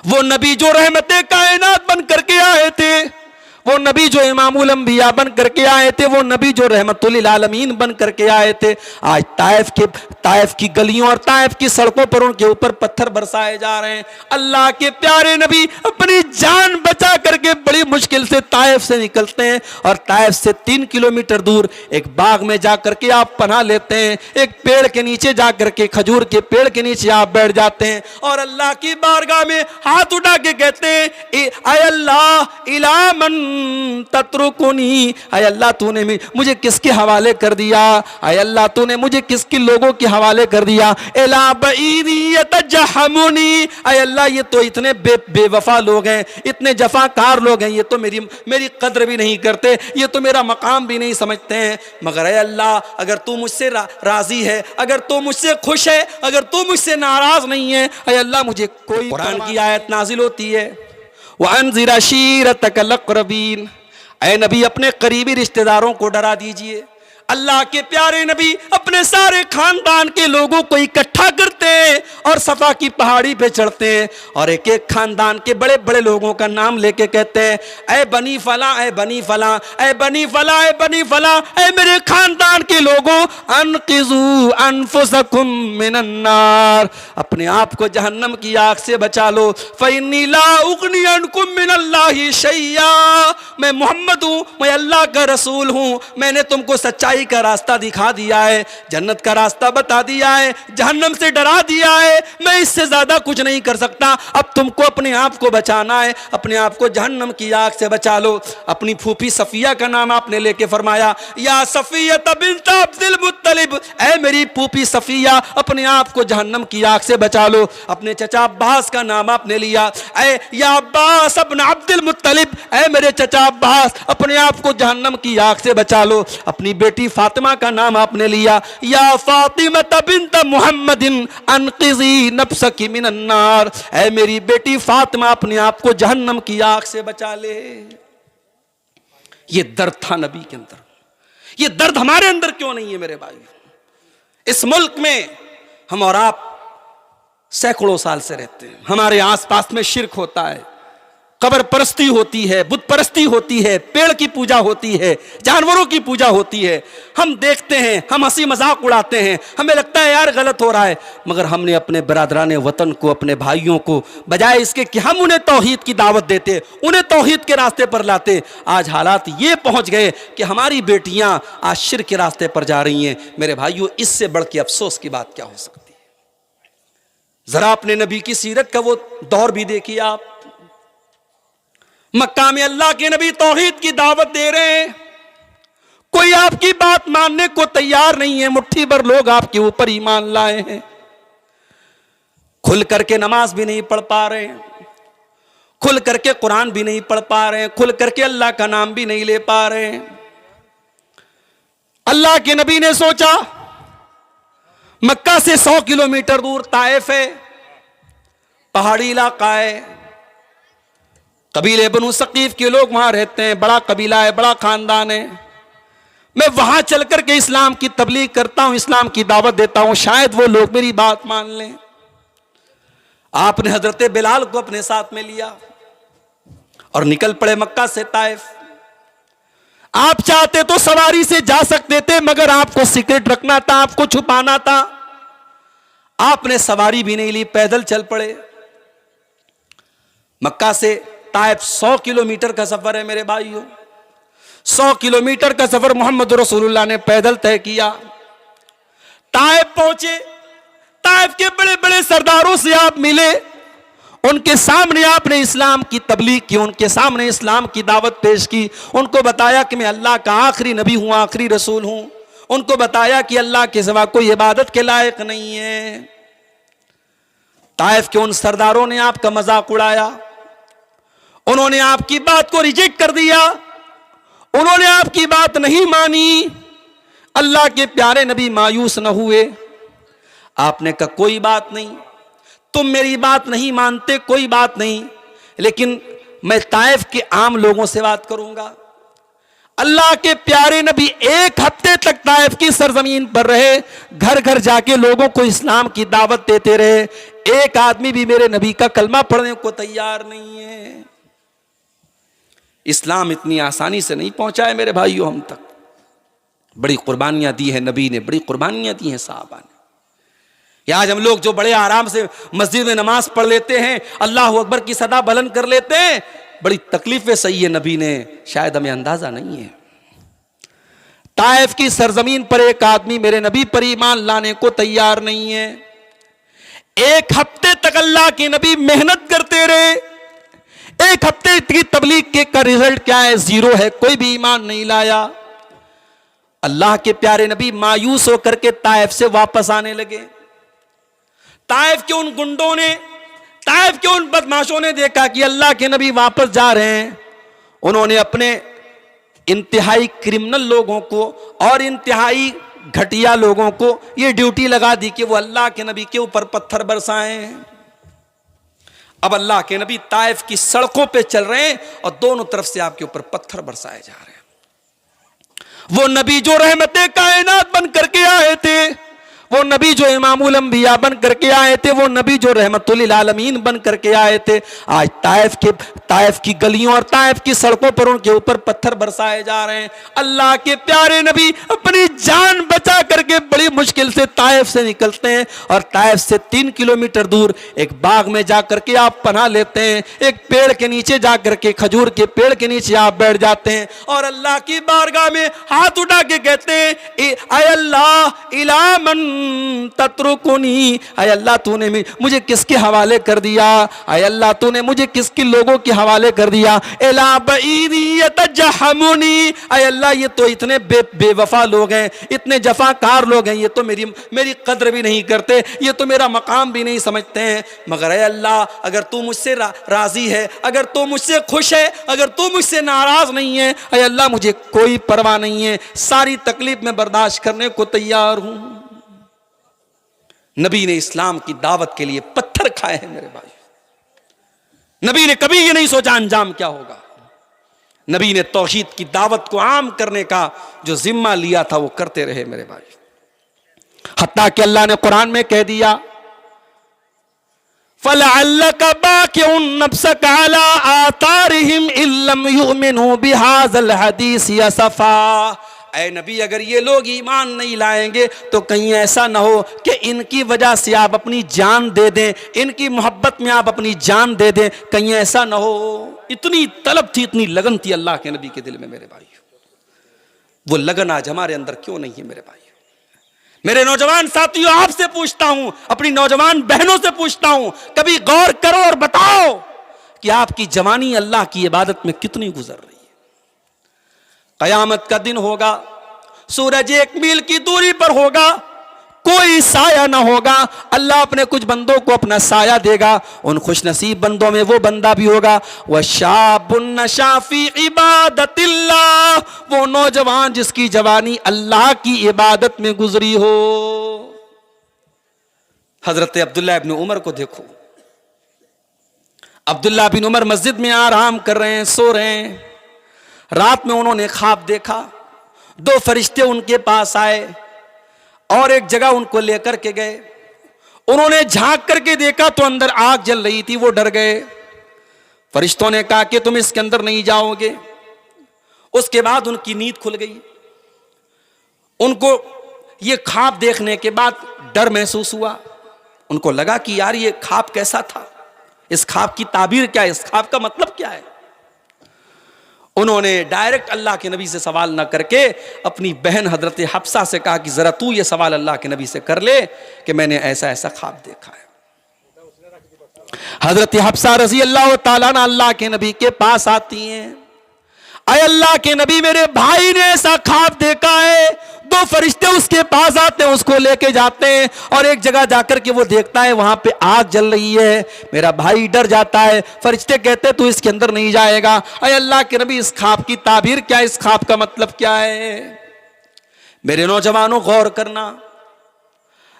वो नबी जो रहमते कायनात बन करके आए थे, वो नबी जो इमामुल अंबिया बन करके आए थे, वो नबी जो रहमतुल लिल आलमीन बन करके आए थे, आज ताइफ की गलियों और ताइफ की सड़कों पर उनके ऊपर पत्थर बरसाए जा रहे हैं। अल्लाह के प्यारे नबी अपनी जान बचा करके बड़ी मुश्किल से ताइफ से निकलते हैं और ताइफ से 3 किलोमीटर दूर एक बाग में जा करके आप पनाह लेते हैं। एक पेड़ के नीचे जा करके, खजूर के पेड़ के नीचे आप बैठ जाते हैं और अल्लाह की बारगाह में हाथ उठा के कहते हैं, ऐ अल्लाह इला मन तत्रुकुनी, ऐ अल्लाह तूने मुझे किसके हवाले कर दिया, ऐ अल्लाह तूने मुझे किसके लोगों के हवाले कर दिया। इला बईदी यतजहमुनी, ऐ अल्लाह ये तो इतने बेवफा लोग हैं, इतने जफाकार लोग हैं, ये तो मेरी कद्र भी नहीं करते, ये तो मेरा मकाम भी नहीं समझते हैं। मगर ऐ अल्लाह अगर तू मुझसे राजी है, अगर तू मुझसे खुश है, अगर तू मुझसे नाराज नहीं है, ऐ अल्लाह मुझे कोई। कुरान की आयत नाजिल होती है, वअन्ज़िर अशीरतकल अक़रबीन, ऐ नबी अपने करीबी रिश्तेदारों को डरा दीजिए। अल्लाह के प्यारे नबी अपने सारे खानदान के लोगों को इकट्ठा करते हैं और सफा की पहाड़ी पे चढ़ते हैं और एक एक खानदान के बड़े बड़े लोगों का नाम लेके कहते हैं, ऐ बनी फला, ऐ बनी फला, ऐ बनी फला, ऐ बनी फला, ऐ मेरे खानदान के लोगों, अनक़िज़ू अनफ़ुसकुम मिनन्नार, अपने आप को जहन्नम की आग से बचा लो। फ़इन्नी ला उग़नी अन्कुम मिनल्लाहि शैया, मैं मोहम्मद हूँ, मैं अल्लाह का रसूल हूँ, मैंने तुमको सच्चाई का रास्ता दिखा दिया है, जन्नत का रास्ता बता दिया है, जहन्नम से डरा दिया है, मैं इससे ज्यादा कुछ नहीं कर सकता। अब तुमको अपने आप को बचाना है, अपने आप को जहन्नम की आग से बचा लो। अपनी फूफी सफिया का नाम आपने लेके फरमाया, या सफिया बिन्त अब्दुल मुत्तलिब, ऐ मेरी फूफी सफिया अपने आप को जहन्नम की आग से बचा लो। अपने चचा अब्बास का नाम आपने लिया, ऐ या अब्बास इब्न अब्दुल मुत्तलिब, ऐ मेरे चचा अब्बास अपने आप को जहन्नम की आग से बचा लो। अपनी बेटी फातिमा का नाम आपने लिया, या फातिमा बिन्त मुहम्मदिन अनक़िज़ी नफ्सकी मिनन्नार, ऐ मेरी बेटी फातिमा अपने आप को जहन्नम की आग से बचा ले। ये दर्द था नबी के अंदर, ये दर्द हमारे अंदर क्यों नहीं है मेरे भाई? इस मुल्क में हम और आप सैकड़ों साल से रहते हैं, हमारे आसपास में शिर्क होता है, कब्र परस्ती होती है, बुत परस्ती होती है, पेड़ की पूजा होती है, जानवरों की पूजा होती है। हम देखते हैं, हम हंसी मजाक उड़ाते हैं, हमें लगता है यार गलत हो रहा है, मगर हमने अपने बरादरान वतन को, अपने भाइयों को, बजाय इसके कि हम उन्हें तौहीद की दावत देते, उन्हें तौहीद के रास्ते पर लाते, आज हालात ये पहुंच गए कि हमारी बेटियां आज शिर्क के रास्ते पर जा रही हैं। मेरे भाइयों, इससे बढ़ के अफसोस की बात क्या हो सकती है? जरा अपने नबी की सीरत का वो दौर भी देखिए आप। मक्का में अल्लाह के नबी तौहीद की दावत दे रहे हैं, कोई आपकी बात मानने को तैयार नहीं है, मुट्ठी भर लोग आपके ऊपर ईमान लाए हैं, खुल करके नमाज भी नहीं पढ़ पा रहे हैं, खुल करके कुरान भी नहीं पढ़ पा रहे हैं, खुल करके अल्लाह का नाम भी नहीं ले पा रहे हैं। अल्लाह के नबी ने सोचा, मक्का से 100 किलोमीटर दूर ताइफ है, पहाड़ी इलाका है, कबीले बनु सकीफ के लोग वहां रहते हैं, बड़ा कबीला है, बड़ा खानदान है, मैं वहां चलकर के इस्लाम की तबलीग करता हूं, इस्लाम की दावत देता हूं, शायद वो लोग मेरी बात मान लें। आपने हजरत बिलाल को अपने साथ में लिया और निकल पड़े मक्का से ताइफ। आप चाहते तो सवारी से जा सकते थे, मगर आपको सीक्रेट रखना था, आपको छुपाना था, आपने सवारी भी नहीं ली, पैदल चल पड़े। मक्का से ताइफ 100 किलोमीटर का सफर है मेरे भाइयों, 100 किलोमीटर का सफर मोहम्मद रसूलुल्लाह ने पैदल तय किया। ताइफ पहुंचे, ताइफ के बड़े बड़े सरदारों से आप मिले, उनके सामने आपने इस्लाम की तबलीग की, उनके सामने इस्लाम की दावत पेश की, उनको बताया कि मैं अल्लाह का आखिरी नबी हूं, आखिरी रसूल हूं, उनको बताया कि अल्लाह के सिवा कोई इबादत के लायक नहीं है। ताइफ के उन सरदारों ने आपका मजाक उड़ाया, उन्होंने आपकी बात को रिजेक्ट कर दिया, उन्होंने आपकी बात नहीं मानी। अल्लाह के प्यारे नबी मायूस न हुए, आपने कहा कोई बात नहीं, तुम मेरी बात नहीं मानते, कोई बात नहीं, लेकिन मैं ताइफ के आम लोगों से बात करूंगा, अल्लाह के प्यारे नबी एक हफ्ते तक ताइफ की सरजमीन पर रहे, घर घर जाके लोगों को इस्लाम की दावत देते रहे। एक आदमी भी मेरे नबी का कलमा पढ़ने को तैयार नहीं है। इस्लाम इतनी आसानी से नहीं पहुंचा है मेरे भाइयों हम तक। बड़ी कुर्बानियां दी है नबी ने, बड़ी कुर्बानियां दी हैं साहबा ने। आज हम लोग जो बड़े आराम से मस्जिद में नमाज पढ़ लेते हैं, अल्लाह अकबर की सदा बुलंद कर लेते हैं, बड़ी तकलीफें सही है नबी ने, शायद हमें अंदाजा नहीं है। ताइफ की सरजमीन पर एक आदमी मेरे नबी पर ईमान लाने को तैयार नहीं है। एक हफ्ते तक अल्लाह के नबी मेहनत करते रहे। एक हफ्ते की तबलीग के का रिजल्ट क्या है? जीरो है, कोई भी ईमान नहीं लाया। अल्लाह के प्यारे नबी मायूस होकर के ताइफ से वापस आने लगे। ताइफ के उन गुंडों ने, ताइफ के उन बदमाशों ने देखा कि अल्लाह के नबी वापस जा रहे हैं। उन्होंने अपने इंतहाई क्रिमिनल लोगों को और इंतहाई घटिया लोगों को यह ड्यूटी लगा दी कि वो अल्लाह के नबी के ऊपर पत्थर बरसाएं। अब अल्लाह के नबी ताइफ की सड़कों पे चल रहे हैं और दोनों तरफ से आपके ऊपर पत्थर बरसाए जा रहे हैं। वो नबी जो रहमते कायनात बन करके आए थे, वो नबी जो इमामुल अंबिया बन करके आए थे, वो नबी जो रहमतुल आलमीन बन करके आए थे, आज ताइफ की गलियों और ताइफ की सड़कों पर उनके ऊपर पत्थर बरसाए जा रहे हैं। अल्लाह के प्यारे नबी अपनी जान बचा करके बड़ी मुश्किल से ताइफ से निकलते हैं और ताइफ से 3 किलोमीटर दूर एक बाग में जाकर के आप पनाह लेते हैं। एक पेड़ के नीचे जाकर के, खजूर के पेड़ के नीचे आप बैठ जाते हैं और अल्लाह की बारगाह में हाथ उठा के कहते हैं, ऐ अल्लाह इला मन तत्रुकुनी, अय अल्लाह तूने मुझे किसके हवाले कर दिया? अय अल्लाह तूने मुझे किसके लोगों के हवाले कर दिया? एला बईदी यतजहमुनी, अय अल्लाह ये तो इतने बेवफा लोग हैं, इतने जफाकार लोग हैं, ये तो मेरी कद्र भी नहीं करते, ये तो मेरा मकाम भी नहीं समझते हैं। मगर अय अल्लाह अगर तू मुझसे राजी है, अगर तू मुझसे खुश है, अगर तू मुझसे नाराज नहीं है, अय अल्लाह मुझे कोई परवाह नहीं है, सारी तकलीफ में बर्दाश्त करने को तैयार हूं। नबी ने इस्लाम की दावत के लिए पत्थर खाए हैं मेरे भाई। नबी ने कभी ये नहीं सोचा अंजाम क्या होगा। नबी ने तौहीद की दावत को आम करने का जो जिम्मा लिया था वो करते रहे मेरे भाई। हत्ता कि अल्लाह ने कुरान में कह दिया, फलअल्लका बाकिउन नफ्सका अला आतारिहिम इल्लम युमिनु बिहाज़ल हदीस असफा। ऐ नबी अगर ये लोग ईमान नहीं लाएंगे तो कहीं ऐसा ना हो कि इनकी वजह से आप अपनी जान दे दें, इनकी मोहब्बत में आप अपनी जान दे दें, कहीं ऐसा ना हो। इतनी तलब थी, इतनी लगन थी अल्लाह के नबी के दिल में मेरे भाई। वो लगन आज हमारे अंदर क्यों नहीं है मेरे भाई? मेरे नौजवान साथियों, आपसे पूछता हूं, अपनी नौजवान बहनों से पूछता हूं, कभी गौर करो और बताओ कि आपकी जवानी अल्लाह की इबादत में कितनी गुजर रही है। कयामत का दिन होगा, सूरज 1 मील की दूरी पर होगा, कोई साया ना होगा। अल्लाह अपने कुछ बंदों को अपना साया देगा। उन खुशनसीब बंदों में वो बंदा भी होगा, वह शाबुन नशा फी इबादतिल्लाह, वो नौजवान जिसकी जवानी अल्लाह की इबादत में गुजरी हो। हजरत अब्दुल्ला इब्न उमर को देखो। अब्दुल्ला बिन उमर मस्जिद में आराम कर रहे हैं, सो रहे हैं। रात में उन्होंने ख्वाब देखा, 2 फरिश्ते उनके पास आए और एक जगह उनको लेकर के गए। उन्होंने झांक करके देखा तो अंदर आग जल रही थी, वो डर गए। फरिश्तों ने कहा कि तुम इसके अंदर नहीं जाओगे। उसके बाद उनकी नींद खुल गई। उनको ये ख्वाब देखने के बाद डर महसूस हुआ। उनको लगा कि यार ये ख्वाब कैसा था, इस ख्वाब की ताबीर क्या है, इस ख्वाब का मतलब क्या है। उन्होंने डायरेक्ट अल्लाह के नबी से सवाल ना करके अपनी बहन हजरत हफ्सा से कहा कि जरा तू ये सवाल अल्लाह के नबी से कर ले कि मैंने ऐसा ऐसा ख्वाब देखा है। हजरत हफ्सा रजी अल्लाह ताला अन्हा अल्लाह के नबी के पास आती हैं। अय अल्लाह के नबी, मेरे भाई ने ऐसा ख्वाब देखा है। 2 फरिश्ते उसके पास आते हैं, उसको लेके जाते हैं और एक जगह जाकर के वो देखता है वहां पे आग जल रही है। मेरा भाई डर जाता है। फरिश्ते कहते तू इसके अंदर नहीं जाएगा। अय अल्लाह के नबी, इस ख्वाब की ताबीर क्या है, इस ख्वाब का मतलब क्या है? मेरे नौजवानों गौर करना,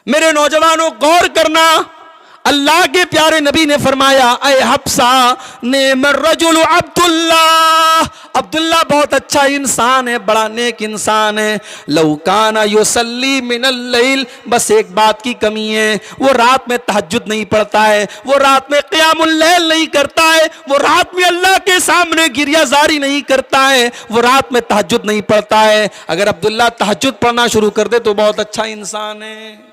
मेरे नौजवानों गौर करना। अल्लाह के प्यारे नबी ने फरमाया, ऐ हफ्सा नेमर रजुल अब्दुल्ला, अब्दुल्ला बहुत अच्छा इंसान है, बड़ा नेक इंसान है। लौकाना युसल्ली मिनल लैल, बस एक बात की कमी है, वो रात में तहज्जुद नहीं पढ़ता है, वो रात में क़ियामुल लैल नहीं करता है, वो रात में अल्लाह के सामने गिरियाजारी नहीं करता है, वो रात में तहज्जुद नहीं पढ़ता है। अगर अब्दुल्ला तहज्जुद पढ़ना शुरू कर दे तो बहुत अच्छा इंसान है।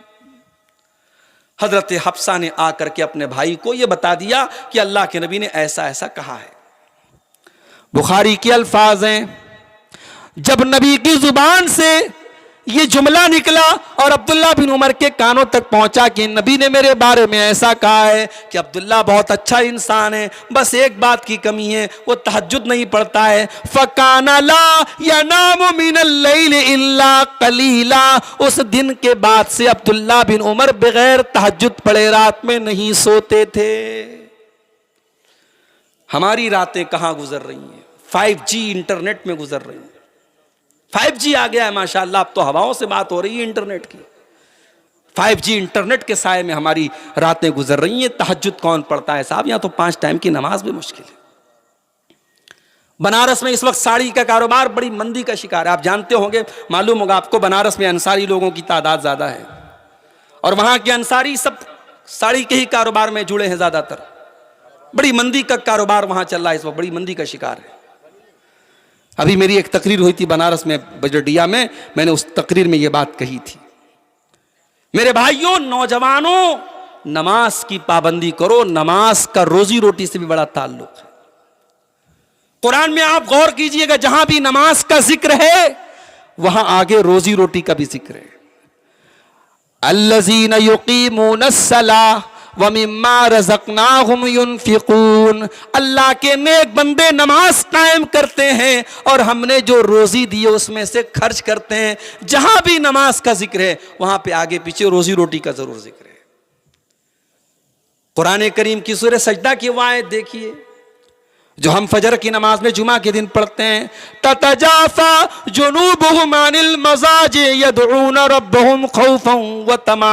हजरत हफ्सा ने आकर के अपने भाई को यह बता दिया कि अल्लाह के नबी ने ऐसा ऐसा कहा है। बुखारी के अल्फाज हैं, जब नबी की जुबान से ये जुमला निकला और अब्दुल्ला बिन उमर के कानों तक पहुंचा कि नबी ने मेरे बारे में ऐसा कहा है कि अब्दुल्ला बहुत अच्छा इंसान है, बस एक बात की कमी है, वो तहज्जुद नहीं पढ़ता है। फकाना ला यनामु मिनल लैल इल्ला कलीला, उस दिन के बाद से अब्दुल्ला बिन उमर बगैर तहज्जुद पढ़े रात में नहीं सोते थे। हमारी रातें कहां गुजर रही हैं? 5G इंटरनेट में गुजर रही हैं। 5G आ गया है माशाअल्लाह, अब तो हवाओं से बात हो रही है इंटरनेट की। 5G इंटरनेट के साए में हमारी रातें गुजर रही हैं। तहज्जुद कौन पढ़ता है साहब? यहां तो 5 टाइम की नमाज भी मुश्किल है। बनारस में इस वक्त साड़ी का कारोबार बड़ी मंदी का शिकार है। आप जानते होंगे, मालूम होगा आपको, बनारस में अंसारी लोगों की तादाद ज्यादा है और वहां के अंसारी सब साड़ी के ही कारोबार में जुड़े हैं ज्यादातर। बड़ी मंदी का कारोबार वहां चल रहा है इस वक्त, बड़ी मंदी का शिकार है। अभी मेरी एक तकरीर हुई थी बनारस में, बजटिया में, मैंने उस तकरीर में यह बात कही थी, मेरे भाइयों नौजवानों, नमाज की पाबंदी करो। नमाज का रोजी रोटी से भी बड़ा ताल्लुक है। कुरान में आप गौर कीजिएगा, जहां भी नमाज का जिक्र है वहां आगे रोजी रोटी का भी जिक्र है। अल्लज़ीना युक़ीमूनस्सलाह व मिम्मा रज़क़नाहुम युनफ़िक़ून, अल्लाह के नेक बंदे नमाज कायम करते हैं और हमने जो रोजी दी है उसमें से खर्च करते हैं। जहां भी नमाज का जिक्र है वहां पे आगे पीछे रोजी रोटी का जरूर जिक्र है। कुरान करीम की सूरह सजदा की वो आयत देखिए जो हम फजर की नमाज में जुमा के दिन पढ़ते हैं, ततजाफा जुनूबुहुम अनिल मज़ाजि यदऊन रब्बहुम खौफन व तमा,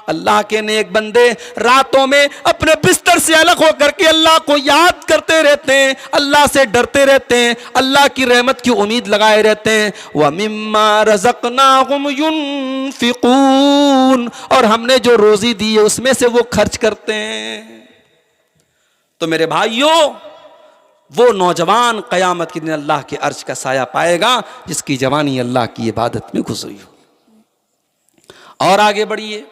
अल्लाह के नेक बंदे रातों में अपने बिस्तर से अलग होकर के अल्लाह को याद करते रहते हैं, अल्लाह से डरते रहते हैं, अल्लाह की रहमत की उम्मीद लगाए रहते हैं। व मिम्मा रज़क़नाहुम युनफ़िक़ून, और हमने जो रोजी दी है उसमें से वो खर्च करते हैं। तो मेरे भाइयों, वो नौजवान क़यामत के दिन अल्लाह के अर्श का साया पाएगा जिसकी जवानी अल्लाह की इबादत में गुज़री हो। और आगे बढ़िए,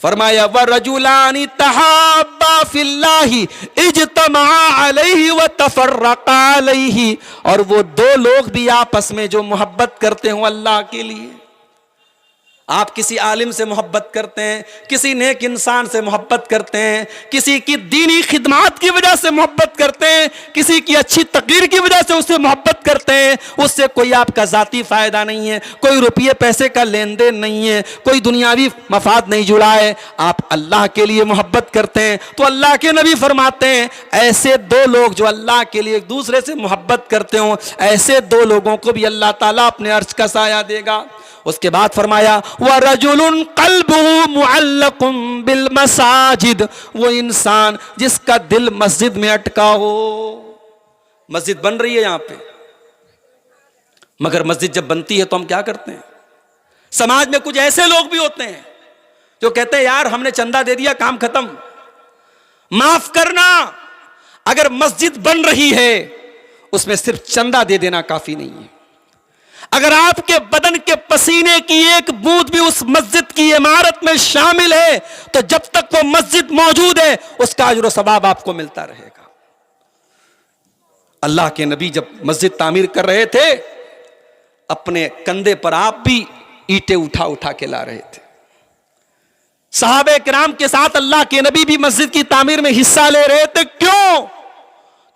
फरमाया व रजुलानी तहाब्बा फिल्लाहि इज्तमा अलैहि व तफर्रका अलैहि, और वो दो लोग भी आपस में जो मोहब्बत करते हो अल्लाह के लिए। आप किसी आलिम से मोहब्बत करते हैं, किसी नेक इंसान से मोहब्बत करते हैं, किसी की दीनी खिदमात की वजह से मोहब्बत करते हैं, किसी की अच्छी तकरीर की वजह से उससे मोहब्बत करते हैं, उससे कोई आपका ज़ाती फ़ायदा नहीं है, कोई रुपये पैसे का लेन देन नहीं है, कोई दुनियावी मफाद नहीं जुड़ा है, आप अल्लाह के लिए मोहब्बत करते हैं। तो अल्लाह के नबी फरमाते हैं ऐसे दो लोग जो अल्लाह के लिए एक दूसरे से मोहब्बत करते हो, ऐसे दो लोगों को भी अल्लाह ताला अपने अर्श का साया देगा। उसके बाद फरमाया व रजुलुन क़ल्बुहु मुअल्लक़ुन बिल मसाजिद, वो इंसान जिसका दिल मस्जिद में अटका हो। मस्जिद बन रही है यहां पे, मगर मस्जिद जब बनती है तो हम क्या करते हैं? समाज में कुछ ऐसे लोग भी होते हैं जो कहते हैं यार हमने चंदा दे दिया, काम खत्म। माफ करना, अगर मस्जिद बन रही है उसमें सिर्फ चंदा दे देना काफी नहीं है। अगर आपके बदन के पसीने की एक बूंद भी उस मस्जिद की इमारत में शामिल है तो जब तक वो मस्जिद मौजूद है उसका अजर व सवाब आपको मिलता रहेगा। अल्लाह के नबी जब मस्जिद तामीर कर रहे थे, अपने कंधे पर आप भी ईंटें उठा उठा के ला रहे थे। सहाबे किराम के साथ अल्लाह के नबी भी मस्जिद की तामीर में हिस्सा ले रहे थे। क्यों?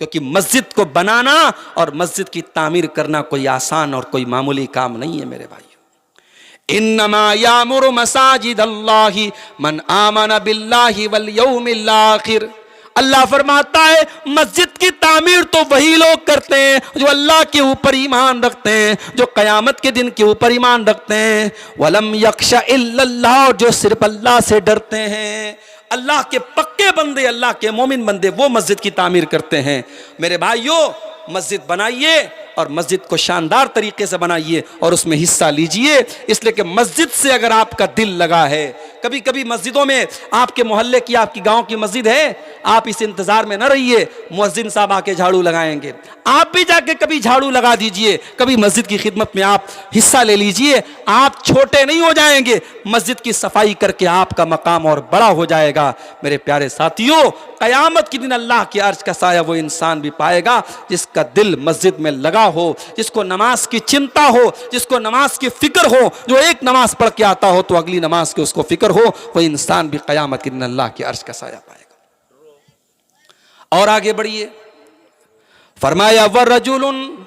क्योंकि मस्जिद को बनाना और मस्जिद की तामीर करना कोई आसान और कोई मामूली काम नहीं है मेरे भाइयों। इन्नमा यामुरु मसाजिद अल्लाहि मन आमन बिल्लाहि वल यौमिल आखिर, अल्लाह फरमाता है मस्जिद की तामीर तो वही लोग करते हैं जो अल्लाह के ऊपर ईमान रखते हैं, जो क़यामत के दिन के ऊपर ईमान रखते हैं। वलम यख्शा इल्लल्लाह, जो सिर्फ अल्लाह से डरते हैं। अल्लाह के पक्के बंदे, अल्लाह के मोमिन बंदे वो मस्जिद की तामीर करते हैं। मेरे भाइयों, मस्जिद बनाइए और मस्जिद को शानदार तरीके से बनाइए और उसमें हिस्सा लीजिए, इसलिए कि मस्जिद से अगर आपका दिल लगा है, कभी कभी मस्जिदों में आपके मोहल्ले की, आपकी गांव की मस्जिद है, आप इस इंतजार में न रहिए मुअज्जिन साहब आके झाड़ू लगाएंगे, आप भी जाके कभी झाड़ू लगा दीजिए, कभी मस्जिद की खिदमत में आप हिस्सा ले लीजिए। आप छोटे नहीं हो जाएंगे, मस्जिद की सफाई करके आपका मकाम और बड़ा हो जाएगा। मेरे प्यारे साथियों, कयामत के दिन अल्लाह की अर्श का साया वो इंसान भी पाएगा जिसका दिल मस्जिद में लगा हो, जिसको नमाज की चिंता हो, जिसको नमाज की फिक्र हो, जो एक नमाज पढ़ के आता हो तो अगली नमाज की उसको फिक्र हो, वो इंसान भी कयामत के दिन अल्लाह की अर्श का साया पाएगा। और आगे बढ़िए, फरमाया वरजुलुन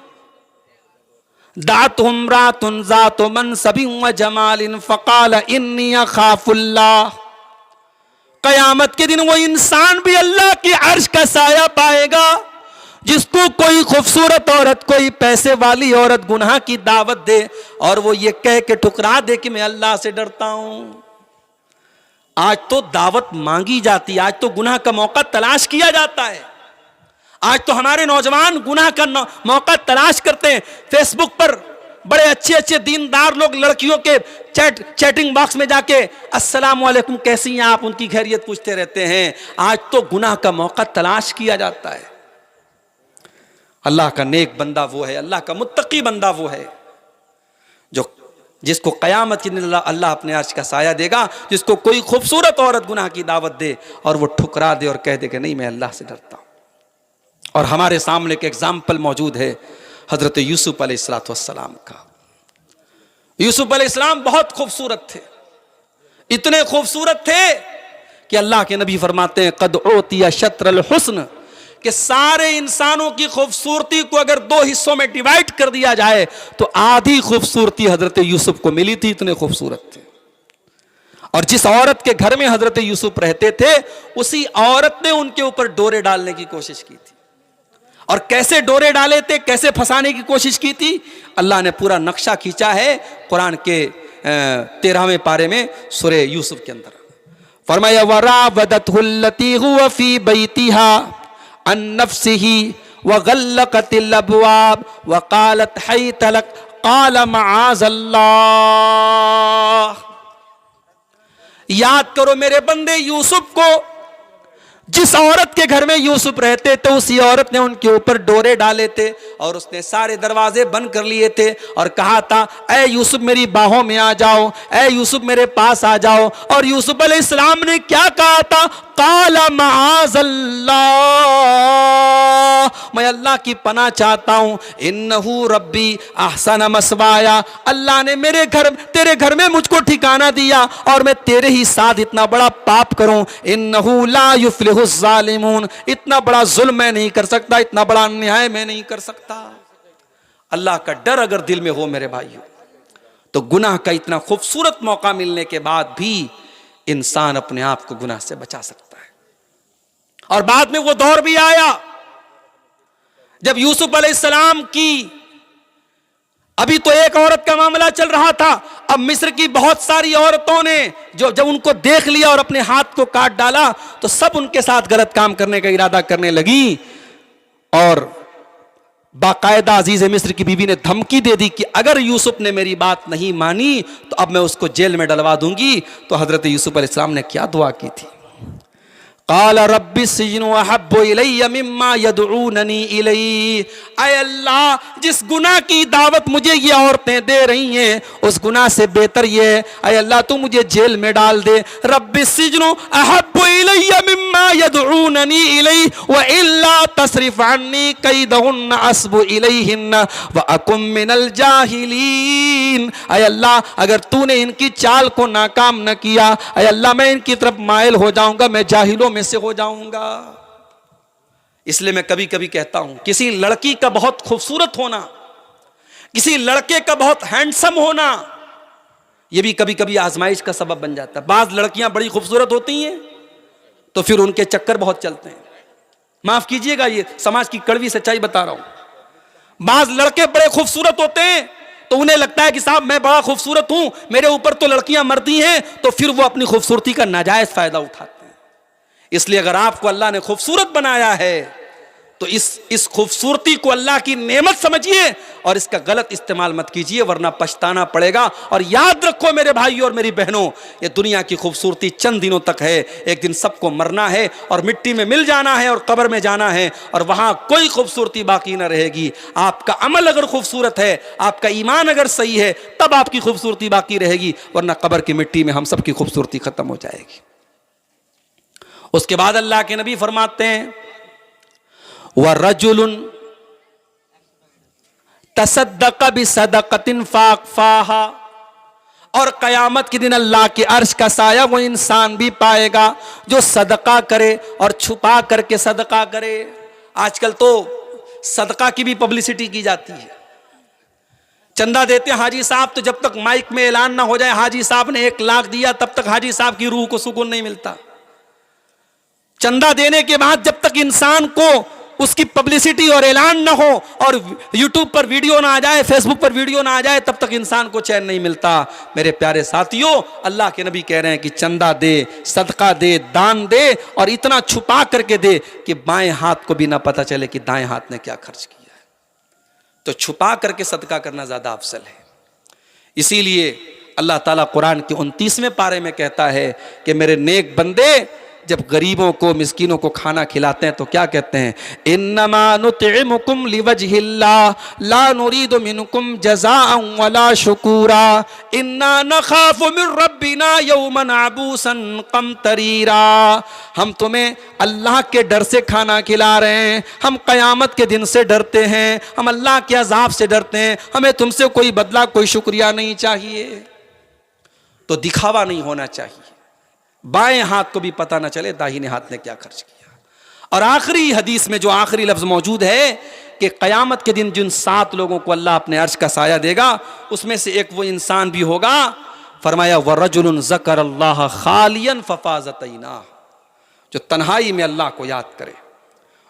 दातुम रातुन जातु मनसबिन व जमालिन फकाल इन्नी अखाफुल्लाह। कयामत के दिन वो इंसान भी अल्लाह की अर्श का साया पाएगा जिसको कोई खूबसूरत औरत, कोई पैसे वाली औरत गुनाह की दावत दे और वो ये कह के ठुकरा दे कि मैं अल्लाह से डरता हूं। आज तो दावत मांगी जाती है, आज तो गुनाह का मौका तलाश किया जाता है, आज तो हमारे नौजवान गुनाह का मौका तलाश करते हैं। फेसबुक पर बड़े अच्छे अच्छे दीनदार लोग लड़कियों के चैटिंग बॉक्स में जाके अस्सलाम वालेकुम कैसी हैं आप, उनकी खैरियत पूछते रहते हैं। आज तो गुनाह का मौका तलाश किया जाता है। अल्लाह का नेक बंदा वो है, अल्लाह का मुत्तकी बंदा वो है जिसको क़यामत के दिन अल्लाह अपने अर्श का साया देगा, जिसको कोई खूबसूरत औरत गुनाह की दावत दे और वो ठुकरा दे और कह दे कि नहीं मैं अल्लाह से डरता हूं। और हमारे सामने एक एग्जाम्पल मौजूद है हजरत यूसुफ अलैहिस्सलाम का। यूसुफ अलैहिस्सलाम बहुत खूबसूरत थे, इतने खूबसूरत थे कि अल्लाह के नबी फरमाते हैं कद ओतिया शत्रल हुस्न, कि सारे इंसानों की खूबसूरती को अगर दो हिस्सों में डिवाइड कर दिया जाए तो आधी खूबसूरती हजरत यूसुफ को मिली थी, इतने खूबसूरत थे। और जिस औरत के घर में हजरत यूसुफ रहते थे उसी औरत ने उनके ऊपर डोरे डालने की कोशिश की थी। और कैसे डोरे डाले थे, कैसे फंसाने की कोशिश की थी, अल्लाह ने पूरा नक्शा खींचा है कुरान के 13वें पारे में सूरह यूसुफ के अंदर। फरमाया वरावदतहुल्लती हुवा फी बैतिहा अन नफ्सिही वगल्लकतिल अबवाब वकालत हैत लक काल मआज़ल्लाह। याद करो मेरे बंदे, यूसुफ को जिस औरत के घर में यूसुफ रहते थे उसी औरत ने उनके ऊपर डोरे डाले थे और उसने सारे दरवाजे बंद कर लिए थे और कहा था ऐ यूसुफ मेरी बाहों में आ जाओ, ऐ यूसुफ मेरे पास आ जाओ। और यूसुफ अलैहिस्सलाम ने क्या कहा था, काला मआज़ल्लाह, मैं अल्लाह की पनाह चाहता हूं, इन्नहु रब्बी अहसन मसवाया, अल्लाह ने तेरे घर में मुझको ठिकाना दिया और मैं तेरे ही साथ इतना बड़ा पाप करूं। इन्नहु ला युफ्लिहु ज़ालिमून, इतना बड़ा जुल्म मैं नहीं कर सकता, इतना बड़ा अन्याय मैं नहीं कर सकता। अल्लाह का डर अगर दिल में हो मेरे भाइयों तो गुनाह का इतना खूबसूरत मौका मिलने के बाद भी इंसान अपने आप को गुनाह से बचा सकता है। और बाद में वो दौर भी आया जब यूसुफ अलैहिस्सलाम की, अभी तो एक औरत का मामला चल रहा था, अब मिस्र की बहुत सारी औरतों ने जब उनको देख लिया और अपने हाथ को काट डाला तो सब उनके साथ गलत काम करने का इरादा करने लगी। और बाकायदा अजीज मिस्र की बीवी ने धमकी दे दी कि अगर यूसुफ ने मेरी बात नहीं मानी तो अब मैं उसको जेल में डलवा दूंगी। तो हजरत यूसुफ अलैहिस्सलाम ने क्या दुआ की थी, क़ाल रब्बि सिज्नु अहब्बु इलैया मिम्मा यदऊननी इलैहि, ऐ अल्लाह जिस गुनाह की दावत मुझे ये औरतें दे रही हैं उस गुनाह से बेहतर ये है, ऐ अल्लाह तू मुझे जेल में डाल दे। रब्बि सिज्नु अहब्बु इलैया मिम्मा यदऊननी इलैहि व इल्ला तस्रिफ अन्नी कैदहुन्न अस्बु इलैहिन्न व अकुम मिनल जाहिलीन, ऐ अल्लाह अगर तूने इनकी चाल को नाकाम न किया, ऐ अल्लाह मैं इनकी तरफ माइल हो जाऊंगा, मैं जाहिलों में से हो जाऊंगा। इसलिए मैं कभी कभी कहता हूं किसी लड़की का बहुत खूबसूरत होना, किसी लड़के का बहुत हैंडसम होना, यह भी कभी कभी आजमाइश का सबब बन जाता है। बाज लड़कियां बड़ी खूबसूरत होती हैं तो फिर उनके चक्कर बहुत चलते हैं। माफ कीजिएगा, ये समाज की कड़वी सच्चाई बता रहा हूं। बाज लड़के बड़े खूबसूरत होते हैं तो उन्हें लगता है कि साहब मैं बड़ा खूबसूरत हूं, मेरे ऊपर तो लड़कियां मरती हैं, तो फिर वो अपनी खूबसूरती का नाजायज फायदा उठाते हैं। इसलिए अगर आपको अल्लाह ने खूबसूरत बनाया है तो इस खूबसूरती को अल्लाह की नेमत समझिए और इसका गलत इस्तेमाल मत कीजिए, वरना पछताना पड़ेगा। और याद रखो मेरे भाइयों और मेरी बहनों, ये दुनिया की खूबसूरती चंद दिनों तक है, एक दिन सबको मरना है और मिट्टी में मिल जाना है और कब्र में जाना है और वहां कोई खूबसूरती बाकी ना रहेगी। आपका अमल अगर खूबसूरत है, आपका ईमान अगर सही है, तब आपकी खूबसूरती बाकी रहेगी, वरना कब्र की मिट्टी में हम सबकी खूबसूरती खत्म हो जाएगी। उसके बाद अल्लाह के नबी फरमाते हैं वरजुलुन तसद्दक़ बिसदक़तिन फ़ाक़फ़ाहा, और क़यामत के दिन अल्लाह के अर्श का साया वो इंसान भी पाएगा जो सदका करे और छुपा करके सदका करे। आजकल तो सदका की भी पब्लिसिटी की जाती है। चंदा देते हैं हाजी साहब, तो जब तक माइक में ऐलान ना हो जाए हाजी साहब ने 1 लाख दिया, तब तक हाजी साहब की रूह को सुकून नहीं मिलता। चंदा देने के बाद जब तक इंसान को उसकी पब्लिसिटी और ऐलान ना हो और यूट्यूब पर वीडियो ना आ जाए, फेसबुक पर वीडियो ना आ जाए, तब तक इंसान को चैन नहीं मिलता। मेरे प्यारे साथियों, अल्लाह के नबी कह रहे हैं कि चंदा दे, सदका दे, दान दे और इतना छुपा करके दे कि बाएं हाथ को भी ना पता चले कि दाएं हाथ ने क्या खर्च किया है। तो छुपा करके सदका करना ज्यादा अफजल है। इसीलिए अल्लाह ताला कुरान के 29वें पारे में कहता है कि मेरे नेक बंदे जब गरीबों को, मिस्कीनों को खाना खिलाते हैं तो क्या कहते हैं, इन्नमा नुतिमुकुम लिवजहिल्लाह ला नुरीदु मिनकुम जज़ाअन वला शुकूरा इन्ना नखाफु मिन रब्बिना यौमन अबूसन कमतरीरा। हम तुम्हें अल्लाह के डर से खाना खिला रहे हैं, हम क़यामत के दिन से डरते हैं, हम अल्लाह के अज़ाब से डरते हैं, हमें तुमसे कोई बदला, कोई शुक्रिया नहीं चाहिए। तो दिखावा नहीं होना चाहिए, बाएं हाथ को भी पता ना चले दाहिने हाथ ने क्या खर्च किया। और आखिरी हदीस में जो आखिरी लफ्ज मौजूद है कि क़यामत के दिन जिन 7 लोगों को अल्लाह अपने अर्श का साया देगा, उसमें से एक वो इंसान भी होगा, फरमाया वरजुलुन ज़करल्लाह खालियन फफ़ाज़तैना, जो तन्हाई में अल्लाह को याद करे,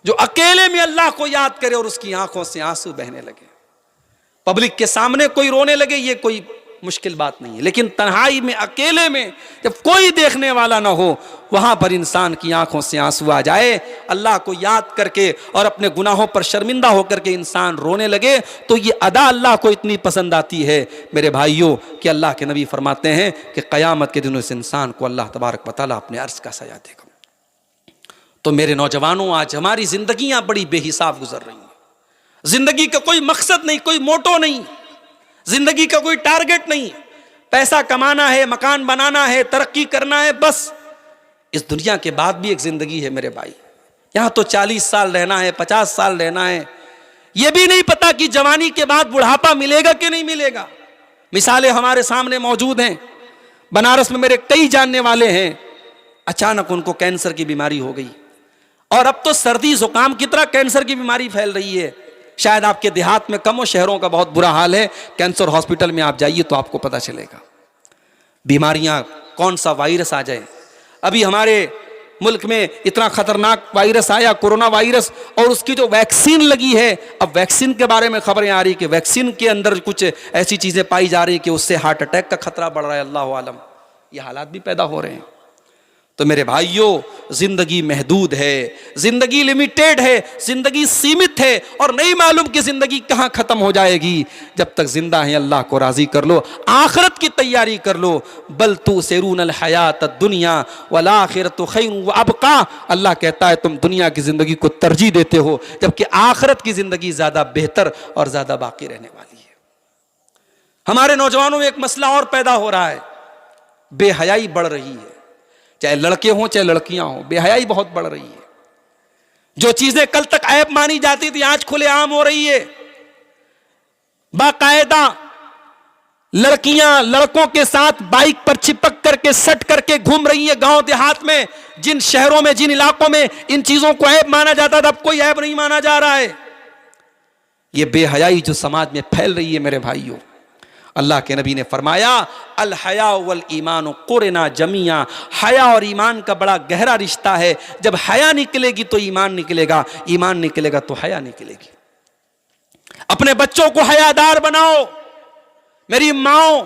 जो अकेले में अल्लाह को याद करे और उसकी आंखों से आंसू बहने लगे। पब्लिक के सामने कोई रोने लगे ये कोई मुश्किल बात नहीं है, लेकिन तन्हाई में, अकेले में, जब कोई देखने वाला ना हो, वहां पर इंसान की आंखों से आंसू आ जाए, अल्लाह को याद करके और अपने गुनाहों पर शर्मिंदा होकर के इंसान रोने लगे, तो ये अदा अल्लाह को इतनी पसंद आती है मेरे भाइयों कि अल्लाह के नबी फरमाते हैं कि क़यामत के दिन उस इंसान को अल्लाह तबारक व तआला अपने अर्श का साया देगा। तो मेरे नौजवानों, आज हमारी जिंदगियां बड़ी बेहिसाब गुजर रही हैं। जिंदगी का कोई मकसद नहीं, कोई मोटो नहीं, जिंदगी का कोई टारगेट नहीं। पैसा कमाना है, मकान बनाना है, तरक्की करना है, बस। इस दुनिया के बाद भी एक जिंदगी है मेरे भाई। यहां तो 40 साल रहना है, 50 साल रहना है, यह भी नहीं पता कि जवानी के बाद बुढ़ापा मिलेगा कि नहीं मिलेगा। मिसालें हमारे सामने मौजूद हैं। बनारस में मेरे कई जानने वाले हैं, अचानक उनको कैंसर की बीमारी हो गई, और अब तो सर्दी जुकाम की तरह कैंसर की बीमारी फैल रही है। शायद आपके देहात में कम हो, शहरों का बहुत बुरा हाल है। कैंसर हॉस्पिटल में आप जाइए तो आपको पता चलेगा बीमारियां, कौन सा वायरस आ जाए। अभी हमारे मुल्क में इतना खतरनाक वायरस आया, कोरोना वायरस, और उसकी जो वैक्सीन लगी है, अब वैक्सीन के बारे में खबरें आ रही कि वैक्सीन के अंदर कुछ ऐसी चीजें पाई जा रही कि उससे हार्ट अटैक का खतरा बढ़ रहा है। अल्लाह आलम, ये हालात भी पैदा हो रहे हैं। तो मेरे भाइयों, जिंदगी महदूद है, जिंदगी लिमिटेड है, जिंदगी सीमित है, और नहीं मालूम कि जिंदगी कहां खत्म हो जाएगी। जब तक जिंदा है अल्लाह को राजी कर लो, आखिरत की तैयारी कर लो। बल तू सेरून हयात दुनिया वल आखिरतु खैरुन व अबका। अल्लाह कहता है तुम दुनिया की जिंदगी को तरजीह देते हो, जबकि आखिरत की जिंदगी ज्यादा बेहतर और ज्यादा बाकी रहने वाली है। हमारे नौजवानों में एक मसला और पैदा हो रहा है, बेहयाई बढ़ रही है। चाहे लड़के हों चाहे लड़कियां हों, बेहयाई बहुत बढ़ रही है। जो चीजें कल तक ऐब मानी जाती थी आज खुलेआम हो रही है। बाकायदा लड़कियां लड़कों के साथ बाइक पर चिपक करके सट करके घूम रही है गांव देहात में। जिन शहरों में, जिन इलाकों में इन चीजों को ऐब माना जाता था, अब कोई ऐब नहीं माना जा रहा है। यह बेहयाई जो समाज में फैल रही है मेरे भाइयों, अल्लाह के नबी ने फरमाया अल हया वल ईमान कुरना जमिया। हया और ईमान का बड़ा गहरा रिश्ता है। जब हया निकलेगी तो ईमान निकलेगा, ईमान निकलेगा तो हया निकलेगी। अपने बच्चों को हयादार बनाओ। मेरी माओ,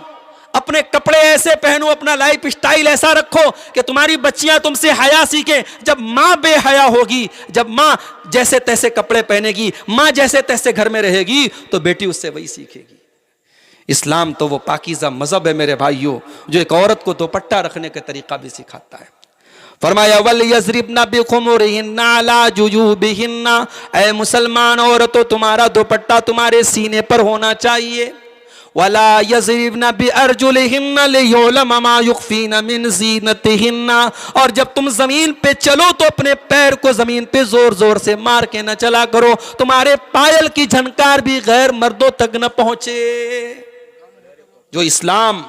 अपने कपड़े ऐसे पहनो, अपना लाइफ स्टाइल ऐसा रखो कि तुम्हारी बच्चियां तुमसे हया सीखें। जब माँ बेहया होगी, जब माँ जैसे तैसे कपड़े पहनेगी, माँ जैसे तैसे घर में रहेगी, तो बेटी उससे वही सीखेगी। इस्लाम तो वो पाकीज़ा मजहब है मेरे भाइयों, जो एक औरत को दुपट्टा रखने का तरीका भी सिखाता है। फरमाया वल यज़रिबना बिखुमुरिहिन्ना अला जुजूबिहिन्ना, ऐ मुसलमान औरतों तुम्हारा दुपट्टा तुम्हारे सीने पर होना चाहिए। वला यज़रिबना बिअरजुलिहिन्ना लियुलम मा युख्फीना मिन ज़ीनतिहिन्ना, और जब तुम जमीन पे चलो तो अपने पैर को जमीन पे जोर जोर से मार के न चला करो, तुम्हारे पायल की झनकार भी गैर मर्दों तक न पहुंचे। जो इस्लाम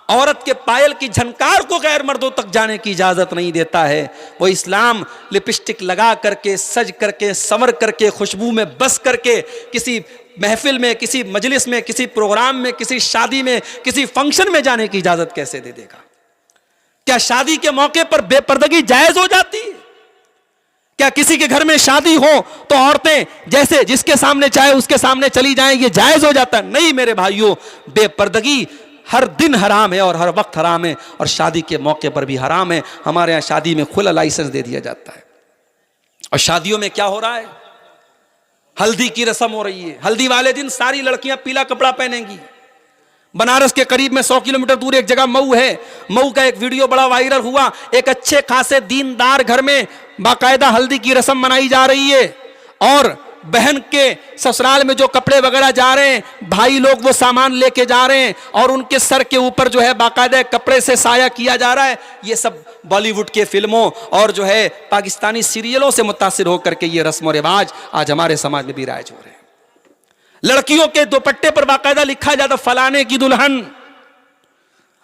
औरत के पायल की झनकार को गैर मर्दों तक जाने की इजाजत नहीं देता है, वो इस्लाम लिपस्टिक लगा करके, सज करके, संवर करके, खुशबू में बस करके किसी महफिल में, किसी मजलिस में, किसी प्रोग्राम में, किसी शादी में, किसी फंक्शन में जाने की इजाजत कैसे दे देगा? क्या शादी के मौके पर बेपर्दगी जायज हो जाती है? क्या किसी के घर में शादी हो तो औरतें जैसे जिसके सामने चाहे उसके सामने चली जाएं, ये जायज हो जाता है? नहीं मेरे भाइयों, बेपर्दगी हर दिन हराम है और हर वक्त हराम है, और शादी के मौके पर भी हराम है। हमारे यहाँ शादी में खुला लाइसेंस दे दिया जाता है। और शादियों में क्या हो रहा है? हल्दी की रस्म हो रही है। हल्दी वाले दिन सारी लड़कियां पीला कपड़ा पहनेंगी। बनारस के करीब में 100 किलोमीटर दूर एक जगह मऊ है, मऊ का एक वीडियो बड़ा वायरल हुआ। एक अच्छे खासे दीनदार घर में बाकायदा हल्दी की रस्म मनाई जा रही है, और बहन के ससुराल में जो कपड़े वगैरह जा रहे हैं, भाई लोग वो सामान लेके जा रहे हैं, और उनके सर के ऊपर जो है बाकायदा कपड़े से साया किया जा रहा है। ये सब बॉलीवुड के फिल्मों और जो है पाकिस्तानी सीरियलों से मुतासिर होकर के ये रस्म और रिवाज आज हमारे समाज में भी राइज हो रहे हैं। लड़कियों के दुपट्टे पर बाकायदा लिखा जाता फलाने की दुल्हन,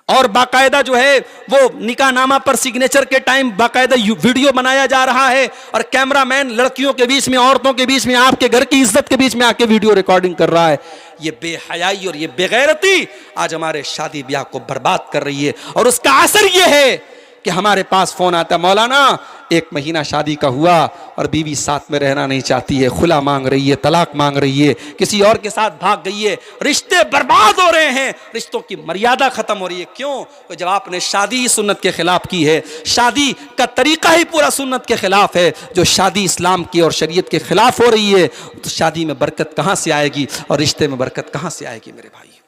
और बाकायदा जो है वो निकाहनामा पर सिग्नेचर के टाइम बाकायदा वीडियो बनाया जा रहा है, और कैमरामैन लड़कियों के बीच में, औरतों के बीच में, आपके घर की इज्जत के बीच में आके वीडियो रिकॉर्डिंग कर रहा है। ये बेहयाई और ये बेगैरती आज हमारे शादी ब्याह को बर्बाद कर रही है, और उसका असर ये है कि हमारे पास फोन आता है, मौलाना 1 महीना शादी का हुआ और बीवी साथ में रहना नहीं चाहती है, खुला मांग रही है, तलाक मांग रही है, किसी और के साथ भाग गई है, रिश्ते बर्बाद हो रहे हैं, रिश्तों की मर्यादा खत्म हो रही है। क्यों? तो जब आपने शादी ही सुन्नत के खिलाफ की है, शादी का तरीका ही पूरा सुन्नत के खिलाफ है, जो शादी इस्लाम की और शरीयत के खिलाफ हो रही है, तो शादी में बरकत कहां से आएगी और रिश्ते में बरकत कहां से आएगी? मेरे भाई,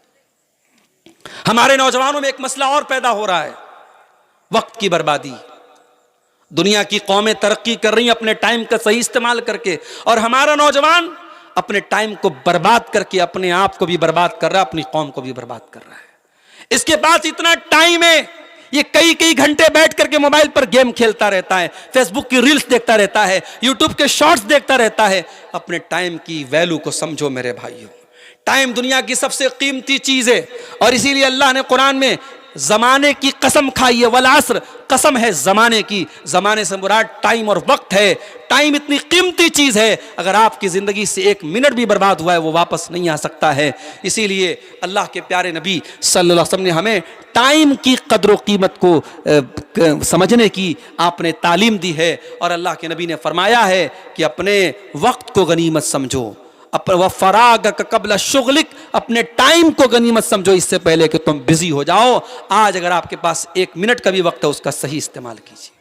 हमारे नौजवानों में एक मसला और पैदा हो रहा है, वक्त की बर्बादी। दुनिया की कौमें तरक्की कर रही हैं अपने टाइम का सही इस्तेमाल करके, और हमारा नौजवान अपने टाइम को बर्बाद करके अपने आप को भी बर्बाद कर रहा है, अपनी कौम को भी बर्बाद कर रहा है। इसके पास इतना टाइम है, ये कई कई घंटे बैठ करके मोबाइल पर गेम खेलता रहता है, फेसबुक की रील्स देखता रहता है, यूट्यूब के शॉर्ट्स देखता रहता है। अपने टाइम की वैल्यू को समझो मेरे भाइयों। टाइम दुनिया की सबसे कीमती चीज है, और इसीलिए अल्लाह ने कुरान में जमाने की कसम खाई है, वल अस्र, कसम है जमाने की। जमाने से मुराद टाइम और वक्त है। टाइम इतनी कीमती चीज है, अगर आपकी जिंदगी से 1 मिनट भी बर्बाद हुआ है वो वापस नहीं आ सकता है। इसीलिए अल्लाह के प्यारे नबी सल्लल्लाहु अलैहि वसल्लम ने हमें टाइम की कद्र कीमत को समझने की आपने तालीम दी है, और अल्लाह के नबी ने फरमाया है कि अपने वक्त को गनीमत समझो, फराग कबल शुगलिक, अपने टाइम को गनीमत समझो इससे पहले कि तुम बिजी हो जाओ। आज अगर आपके पास 1 मिनट का भी वक्त है, उसका सही इस्तेमाल कीजिए।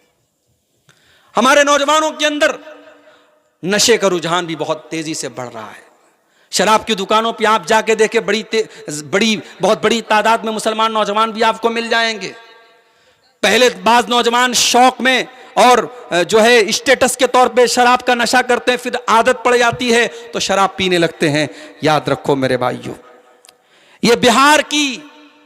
हमारे नौजवानों के अंदर नशे का रुझान भी बहुत तेजी से बढ़ रहा है। शराब की दुकानों पे आप जाके देखें, बहुत बड़ी तादाद में मुसलमान नौजवान भी आपको मिल जाएंगे। पहले बाज नौजवान शौक में और जो है स्टेटस के तौर पे शराब का नशा करते हैं, फिर आदत पड़ जाती है तो शराब पीने लगते हैं। याद रखो मेरे भाइयों, ये बिहार की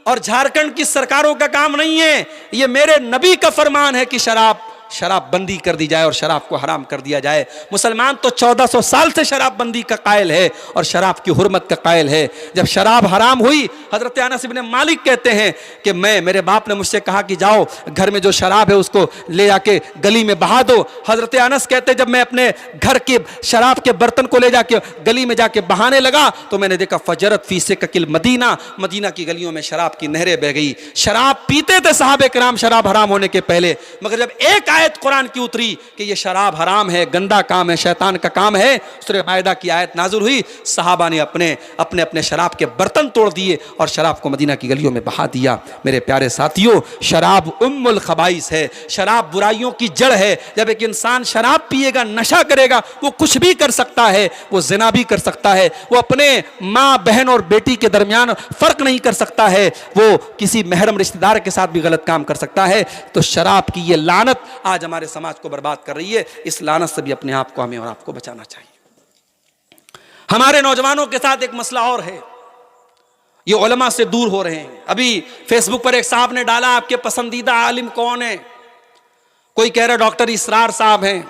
और झारखंड की सरकारों का काम नहीं है, ये मेरे नबी का फरमान है कि शराब बंदी कर दी जाए और शराब को हराम कर दिया जाए। मुसलमान तो 1400 साल से शराब बंदी का कायल है और शराब की हुर्मत का कायल है। जब शराब हराम हुई, हजरत अनस इब्न मालिक कहते हैं कि मेरे बाप ने मुझसे कहा कि जाओ घर में जो शराब है उसको ले जाके गली में बहा दो। हजरत अनस कहते जब मैं अपने घर के शराब के बर्तन को ले जाके गली में जाके बहाने लगा तो मैंने देखा फजरत फी सिककिल मदीना, मदीना की गलियों में शराब की नहरें बह गई। शराब पीते थे सहाबे किराम शराब हराम होने के पहले, मगर जब एक आयत कुरान की उतरी कि ये शराब हराम है, गंदा काम है, शैतान का काम है, सूरह माइदा की आयत नाज़िल हुई। सहाबा ने अपने अपने अपने शराब के बर्तन तोड़ दिए और शराब को मदीना की गलियों में बहा दिया। मेरे प्यारे साथियों, शराब उम्मुल खबाइस है, शराब बुराइयों की जड़ है। जब एक इंसान शराब पिएगा, नशा करेगा, वो कुछ भी कर सकता है, वो जिना भी कर सकता है, वो अपने माँ बहन और बेटी के दरमियान फर्क नहीं कर सकता है, वो किसी महरम रिश्तेदार के साथ भी गलत काम कर सकता है। तो शराब की ये लानत आज हमारे समाज को बर्बाद कर रही है। इस लानत से भी अपने आप को, हमें और आपको बचाना चाहिए। हमारे नौजवानों के साथ एक मसला और है, ये उलमा से दूर हो रहे हैं। अभी फेसबुक पर एक साहब ने डाला, आपके पसंदीदा आलिम कौन है? कोई कह रहा डॉक्टर इसरार साहब हैं,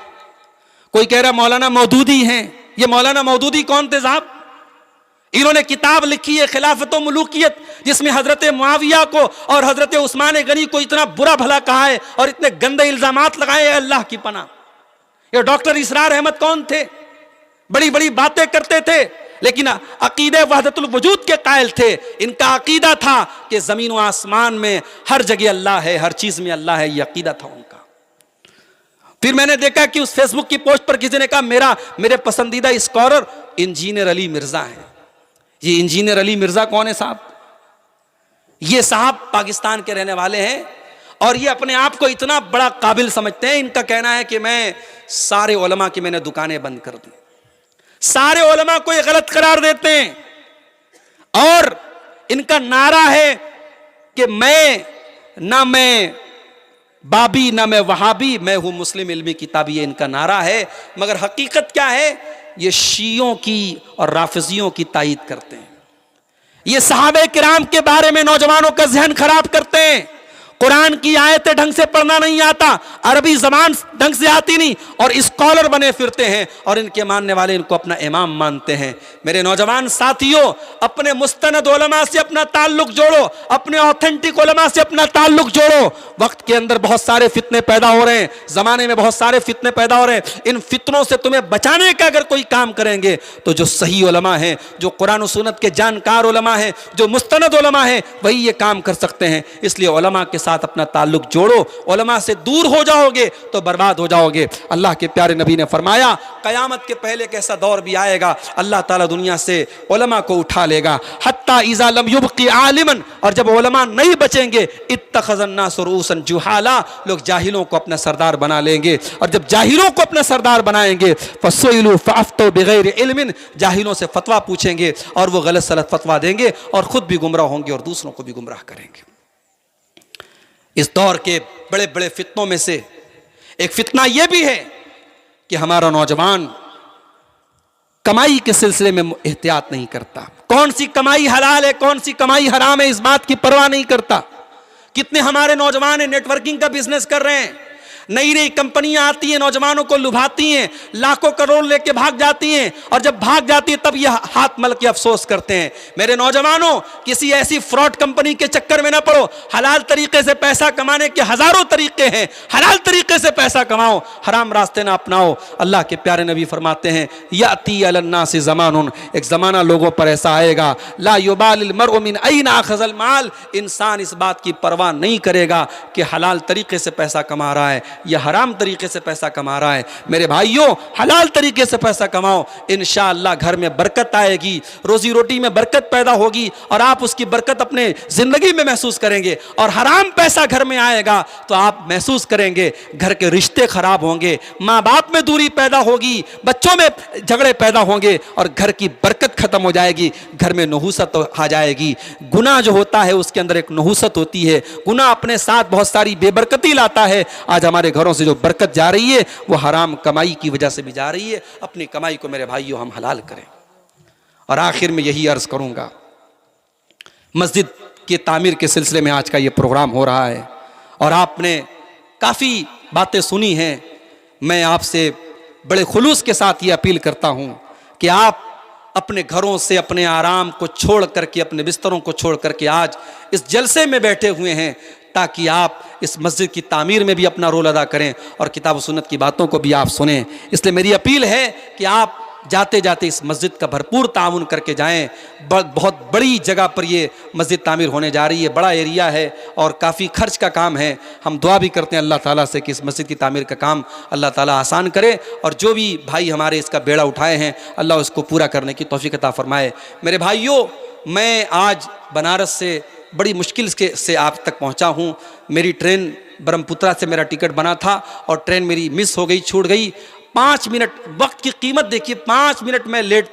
कोई कह रहा मौलाना मौदूदी हैं। ये मौलाना मौदूदी कौन थे साहब? इन्होंने किताब लिखी है खिलाफत व मुलूकियत, जिसमें हजरत मुआविया को और हजरत उस्मान गनी को इतना बुरा भला कहा है और इतने गंदे इल्जामात लगाए हैं, अल्लाह की पनाह। ये डॉक्टर इसरार अहमद कौन थे? बड़ी बड़ी बातें करते थे, लेकिन अकीदे वहदतुल वजूद के कायल थे। इनका अकीदा था कि जमीन व आसमान में हर जगह अल्लाह है, हर चीज में अल्लाह है, यह अकीदा था उनका। फिर मैंने देखा कि उस फेसबुक की पोस्ट पर किसी ने कहा मेरे पसंदीदा स्कॉलर इंजीनियर अली मिर्जा हैं। ये इंजीनियर अली मिर्जा कौन है साहब? ये साहब पाकिस्तान के रहने वाले हैं और ये अपने आप को इतना बड़ा काबिल समझते हैं। इनका कहना है कि मैं सारे उलमा की मैंने दुकानें बंद कर दी। सारे उलमा को ये गलत करार देते हैं और इनका नारा है कि मैं बाबी ना मैं वहाबी, मैं हूं मुस्लिम इल्मी किताबी। ये इनका नारा है, मगर हकीकत क्या है? ये शियों की और राफिजियों की तायीद करते हैं। ये सहाबे किराम के बारे में नौजवानों का जहन खराब करते हैं। कुरान की आयतें ढंग से पढ़ना नहीं आता, अरबी जबान ढंग से आती नहीं, और स्कॉलर बने फिरते हैं और इनके मानने वाले इनको अपना इमाम मानते हैं। मेरे नौजवान साथियों, अपने मुस्तनद उलमा से अपना ताल्लुक जोड़ो, अपने ऑथेंटिक उलमा से अपना ताल्लुक जोड़ो। वक्त के अंदर बहुत सारे फितने पैदा हो रहे हैं, जमाने में बहुत सारे फितने पैदा हो रहे हैं। इन फितनों से तुम्हें बचाने का अगर कोई काम करेंगे तो जो सही उलमा है, जो कुरान और सुन्नत के जानकार उलमा है, जो मुस्तनद उलमा है, वही ये काम कर सकते हैं। इसलिए उलमा के साथ अपना ताल्लुक जोड़ो। उलमा से दूर हो जाओगे तो बर्बाद हो जाओगे। अल्लाह के प्यारे नबी ने फरमाया, कयामत के पहले एक ऐसा दौर भी आएगा, अल्लाह ताला दुनिया से उलमा को उठा लेगा। हत्ता इज़ा लम युबक़ी आलिमन, और जब उलमा नहीं बचेंगे, इत्तख़ज़न नास रुऊसन जुहाला, लोग जाहिलों को अपना सरदार बना लेंगे। और जब जाहिलों को अपना सरदार बनाएंगे, फसुइलू फ़अफ़्तू बिग़ैरि इल्मिन, जाहिलों से फतवा पूछेंगे और वो गलत सलत फतवा देंगे और खुद भी गुमराह होंगे और दूसरों को भी गुमराह करेंगे। इस दौर के बड़े बड़े फितनों में से एक फितना यह भी है कि हमारा नौजवान कमाई के सिलसिले में एहतियात नहीं करता। कौन सी कमाई हलाल है, कौन सी कमाई हराम है, इस बात की परवाह नहीं करता। कितने हमारे नौजवान नेटवर्किंग का बिजनेस कर रहे हैं, नई नई कंपनियां आती हैं, नौजवानों को लुभाती हैं, लाखों करोड़ लेके भाग जाती हैं, और जब भाग जाती है तब ये हाथ मल के अफसोस करते हैं। मेरे नौजवानों, किसी ऐसी फ्रॉड कंपनी के चक्कर में ना पड़ो। हलाल तरीके से पैसा कमाने के हजारों तरीके हैं, हलाल तरीके से पैसा कमाओ, हराम रास्ते ना अपनाओ। अल्लाह के प्यारे नबी फरमाते हैं, याती अलन्नास ज़मानुन, एक ज़माना लोगों पर ऐसा आएगा, ला युबालिल मर्उ मिन ऐना अख़ज़ल माल, इंसान इस बात की परवाह नहीं करेगा कि हलाल तरीके से पैसा कमा रहा है या हराम तरीके से पैसा कमा रहा है। मेरे भाइयों, हलाल तरीके से पैसा कमाओ, इंशाअल्लाह घर में बरकत आएगी, रोजी रोटी में बरकत पैदा होगी और आप उसकी बरकत अपने जिंदगी में महसूस करेंगे। और हराम पैसा घर में आएगा तो आप महसूस करेंगे घर के रिश्ते खराब होंगे, माँ बाप में दूरी पैदा होगी, बच्चों में झगड़े पैदा होंगे और घर की बरकत खत्म हो जाएगी, घर में नहुसत आ जाएगी। गुनाह जो होता है उसके अंदर एक नहुसत होती है, गुनाह अपने साथ बहुत सारी बेबरकती लाता है। आज हमारे घरों से जो बरकत जा रही है वो हराम कमाई की वजह से भी जा रही है। अपनी कमाई को मेरे भाइयों हम हलाल करें। और आखिर में यही अर्ज करूंगा, मस्जिद की तामीर के सिलसिले में आज का ये प्रोग्राम हो रहा है और आपने काफ़ी बातें सुनी हैं। मैं आपसे बड़े खुलूस के साथ ये अपील करता हूं कि आप अपने घरों से अपने आराम को छोड़ करके, अपने बिस्तरों को छोड़ करके आज इस जलसे में बैठे हुए हैं ताकि आप इस मस्जिद की तामीर में भी अपना रोल अदा करें और किताब और सुन्नत की बातों को भी आप सुनें। इसलिए मेरी अपील है कि आप जाते जाते इस मस्जिद का भरपूर ताउन करके जाएं। बहुत बड़ी जगह पर ये मस्जिद तामीर होने जा रही है, बड़ा एरिया है और काफ़ी खर्च का काम है। हम दुआ भी करते हैं अल्लाह ताला से कि इस मस्जिद की तामीर का काम अल्लाह ताला आसान करे और जो भी भाई हमारे इसका बेड़ा उठाए हैं अल्लाह उसको पूरा करने की तौफीक अता फरमाए। मेरे भाइयों, मैं आज बनारस से बड़ी मुश्किल से आप तक पहुंचा हूं। मेरी ट्रेन ब्रह्मपुत्रा से मेरा टिकट बना था और ट्रेन मेरी मिस हो गई, छूट गई। 5 मिनट, वक्त की कीमत देखिए, 5 मिनट में लेट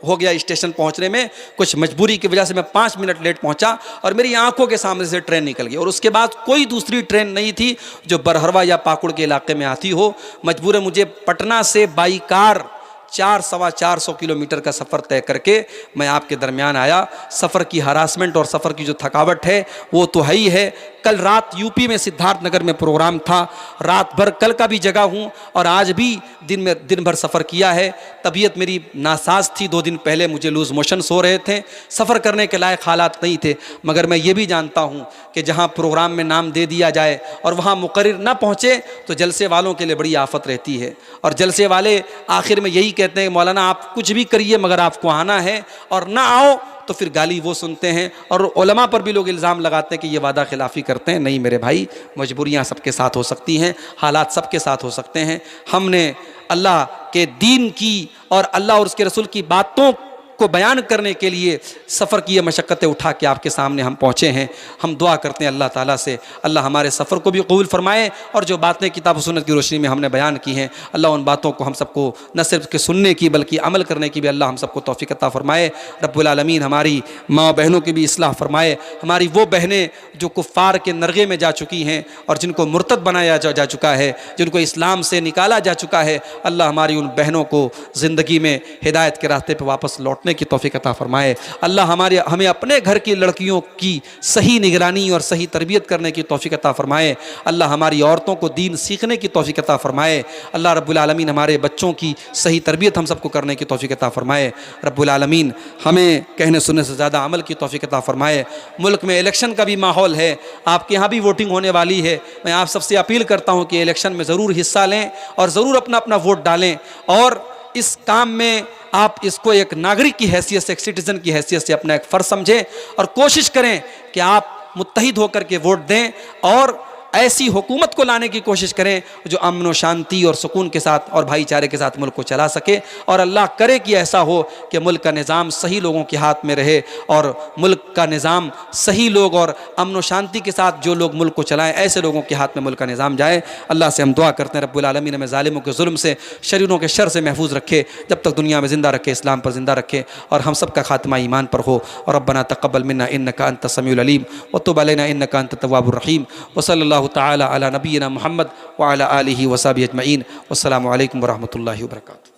हो गया स्टेशन पहुंचने में। कुछ मजबूरी की वजह से मैं 5 मिनट लेट पहुंचा और मेरी आंखों के सामने से ट्रेन निकल गई और उसके बाद कोई दूसरी ट्रेन नहीं थी जो बरहरवा या पाकुड़ के इलाके में आती हो। मजबूरन मुझे पटना से बाई कार 400-450 किलोमीटर का सफ़र तय करके मैं आपके दरमियान आया। सफ़र की हरासमेंट और सफ़र की जो थकावट है वो तो है ही है। कल रात यूपी में सिद्धार्थनगर में प्रोग्राम था, रात भर कल का भी जगा हूँ और आज भी दिन भर सफ़र किया है। तबीयत मेरी नासाज थी, 2 दिन पहले मुझे लूज़ मोशंस हो रहे थे, सफ़र करने के लायक हालात नहीं थे। मगर मैं ये भी जानता हूँ कि जहाँ प्रोग्राम में नाम दे दिया जाए और वहाँ मुकर्रिर ना पहुँचे तो जलसे वालों के लिए बड़ी आफत रहती है। और जलसे वाले आखिर में यही कहते हैं, मौलाना आप कुछ भी करिए मगर आपको आना है, और ना आओ तो फिर गाली वो सुनते हैं। और उलमा पर भी लोग इल्ज़ाम लगाते हैं कि ये वादा खिलाफ़ी करते हैं। नहीं मेरे भाई, मजबूरियाँ सबके साथ हो सकती हैं, हालात सबके साथ हो सकते हैं। हमने अल्लाह के दीन की और अल्लाह और उसके रसूल की बातों को बयान करने के लिए सफ़र की ये मशक्क़तें उठा के आपके सामने हम पहुँचे हैं। हम दुआ करते हैं अल्लाह ताला से अल्लाह हमारे सफ़र को भी कबूल फरमाए और जो बातें किताब और सुन्नत की रोशनी में हमने बयान की हैं अल्लाह उन बातों को हम सबको न सिर्फ के सुनने की बल्कि अमल करने की भी अल्लाह हम सबको तौफ़ीक़ अता फरमाए। रब्बुल आलमीन हमारी माँ बहनों की भी इस्लाह फरमाए। हमारी वो बहनें जो कुफ़ार के नरगे में जा चुकी हैं और जिनको मुर्तद बनाया जा चुका है, जिनको इस्लाम से निकाला जा चुका है, अल्लाह हमारी उन बहनों को ज़िंदगी में हिदायत के रास्ते पर वापस लौटने की तौफीक अता फरमाए। अल्लाह हमें अपने घर की लड़कियों की सही निगरानी और सही तरबियत करने की तौफीक अता फरमाए। अल्लाह हमारी औरतों को दीन सीखने की तौफीक अता फरमाए। अल्लाह रब्बुल आलमीन हमारे बच्चों की सही तरबियत हम सबको करने की तौफीक अता फरमाए। रब्बुल आलमीन हमें कहने सुनने से ज़्यादा अमल की तौफीक अता फरमाए। मुल्क में इलेक्शन का भी माहौल है, आपके यहाँ भी वोटिंग होने वाली है। मैं आप सबसे अपील करता हूँ कि इलेक्शन में ज़रूर हिस्सा लें और ज़रूर अपना अपना वोट डालें और इस काम में आप इसको एक नागरिक की हैसियत से, एक सिटीज़न की हैसियत से अपना एक फ़र्ज समझें और कोशिश करें कि आप मुत्तहिद होकर के वोट दें और ऐसी हुकूमत को लाने की कोशिश करें जो अमन व शांति और सुकून के साथ और भाईचारे के साथ मुल्क को चला सके। और अल्लाह करे कि ऐसा हो कि मुल्क का निज़ाम सही लोगों के हाथ में रहे और मुल्क का निज़ाम सही लोग और अमन व शांति के साथ जो लोग मुल्क को चलाएं ऐसे लोगों के हाथ में मुल्क का निज़ाम जाए। अल्लाह से हम दुआ करते हैं रब्बुल आलमीन हमें ज़ालिमों के जुल्म से, शरीरों के शर से महफूज रखे, जब तक दुनिया में ज़िंदा रखे, इस्लाम पर ज़िंदा रखे और हम सब का खात्मा ईमान पर हो। और रब्बना तक़ब्बल मिन्ना इन्नका अंतस समीउल अलीम व तुब अलैना इन्नका अंतत तव्वाबुर रहीम व सल्लल्लाहु तआला अला नबीना मुहम्मद व अला आलिहि व सहबिहि अजमईन। वस्सलामु अलैकुम व रहमतुल्लाहि व बरकातुहू।